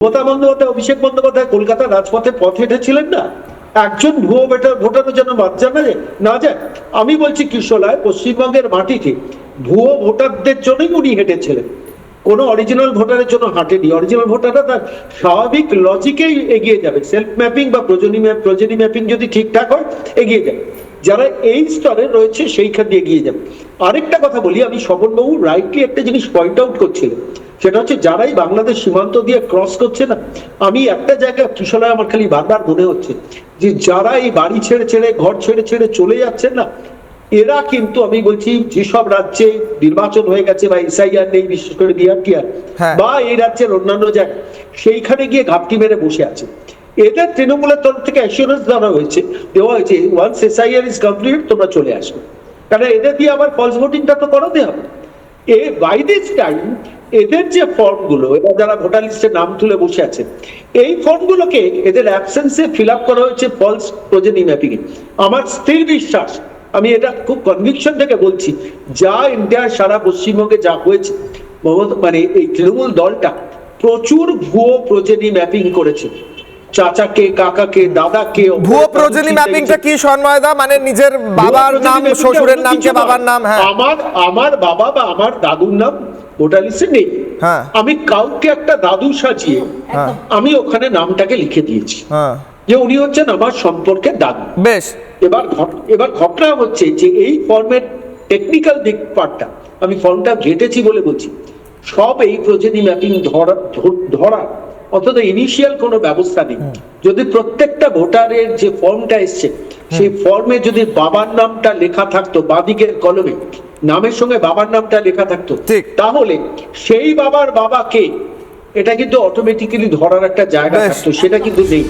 মমতা বন্দ্যোপাধ্যায়, অভিষেক বন্দ্যোপাধ্যায় কলকাতার রাজপথে পথ হেঁটেছিলেন না। একজন ভুয়ো ভোটারের জন্য বাদ না যায়। আমি বলছি কৃষ্ণলায়, পশ্চিমবঙ্গের মাটিতে ভুয়ো ভোটারদের জন্যই উনি হেঁটেছিলেন, কোনো অরিজিনাল ভোটারের জন্য হাঁটেনি। অরিজিনাল ভোটাররা তার স্বাভাবিক লজিকেই এগিয়ে যাবে। সেলফ ম্যাপিং বা প্রজনী ম্যাপিং যদি ঠিকঠাক হয় এগিয়ে যাবে। যারা এই স্তরে রয়েছে সেইখানে এগিয়ে যাবে। আরেকটা কথা বলি, আমি স্বপনবাবু রাইটলি একটা জিনিস পয়েন্ট আউট করছিলেন, সেটা হচ্ছে যারাই বাংলাদেশ সীমান্ত দিয়ে ক্রস করছে না, আমি একটা জায়গায় কিশোরায় আমার খালি বারবার মনে হচ্ছে যে যারা এই বাড়ি ছেড়ে ছেড়ে ঘর ছেড়ে ছেড়ে চলে যাচ্ছেন না, এরা কিন্তু আমি বলছি যেসব রাজ্যে নির্বাচন হয়ে গেছে বা এসআইআর নেই, বিশেষ করে বিহার টিহার বা এই রাজ্যের অন্যান্য জায়গায়, সেইখানে গিয়ে ঘাপটি মেরে বসে আছে। এদের তৃণমূলের তরফ থেকে অ্যাসিওরেন্স দেওয়া হয়েছে ওয়ান্স এসআইআর ইজ কমপ্লিট তোমরা চলে আসো, কারণ এদের দিয়ে আবার ফলস ভোটিংটা তো করাতে হবে। বাই দিস টাইম এদের যে ফর্মগুলো, এরা যারা ভোটার লিস্টে নাম তুলে বসে আছে, এই ফর্মগুলোকে এদের অ্যাবসেন্সে ফিল আপ করা হয়েছে ফলস প্রজেনি ম্যাপিং এ। আমার স্থির বিশ্বাস, আমি এটা খুব কনভিকশন থেকে বলছি, যা ইন্ডিয়ার সারা পশ্চিমবঙ্গে যা হয়েছে, মানে এই তৃণমূল দলটা প্রচুর ভুয়ো প্রজেনি ম্যাপিং করেছে। চাচাকে, কাকাকে, দাদাকে। ভুয়ো প্রজেনি ম্যাপিংটা কি সন্ময়দা? মানে নিজের বাবার নাম, শ্বশুরের নামকে বাবার নাম। হ্যাঁ, আমার বাবা বা আমার দাদুর নাম ভোটার লিস্টে নেই। হ্যাঁ, আমি কাউকে একটা দাদু সাজিয়ে আমি ওখানে নামটাকে লিখে দিয়েছি যে উনি হচ্ছেন আমার সম্পর্কে দাদু। বেশ। এবার ঘটনা হচ্ছে যে এই ফর্মের টেকনিক্যাল দিক পার্টটা আমি ফর্মটা ঘেটেছি বলে বলছি, সব এই প্রজেনি ম্যাপিং ধরা অন্তত ইনিশিয়াল কোনো ব্যবস্থা নেই। যদি প্রত্যেকটা ভোটারের যে ফর্মটা এসছে সেই ফর্মে যদি বাবার নামটা লেখা থাকতো, বাঁদিকের কলমে নামের সঙ্গে বাবার নামটা লেখা থাকতো, তাহলে সেই বাবার বাবাকে এটা কিন্তু অটোমেটিক্যালি ধরার একটা জায়গা থাকতো, সেটা কিন্তু নেই।